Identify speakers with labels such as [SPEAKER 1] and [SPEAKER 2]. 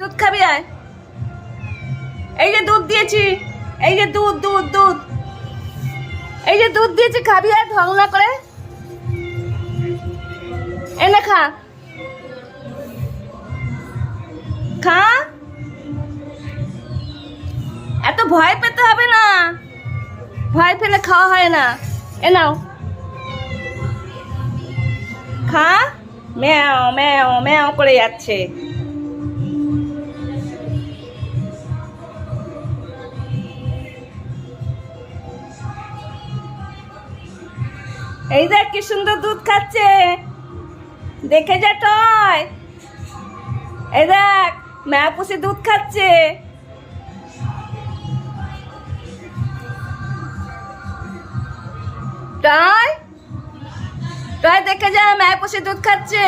[SPEAKER 1] দুধ খাবি আয়। এই যে দুধ দিয়েছি, এই যে দুধ দুধ দুধ, এই যে দুধ দিয়েছি, খাবি আয় ঢং না করে। এনে খা, খা। এত ভয় পেতে হবে না, ভয় পেলে খাওয়া হয় না। এ নাও, খা। ম্যাও ম্যাও ম্যাও করে যাচ্ছে। এই দেখ কি সুন্দর দুধ খাচ্ছে, দেখে যা টয়। এই দেখ ম্যাও পুষি দুধ খাচ্ছে। টয় টয় দেখে যা ম্যাও পুষি দুধ খাচ্ছে।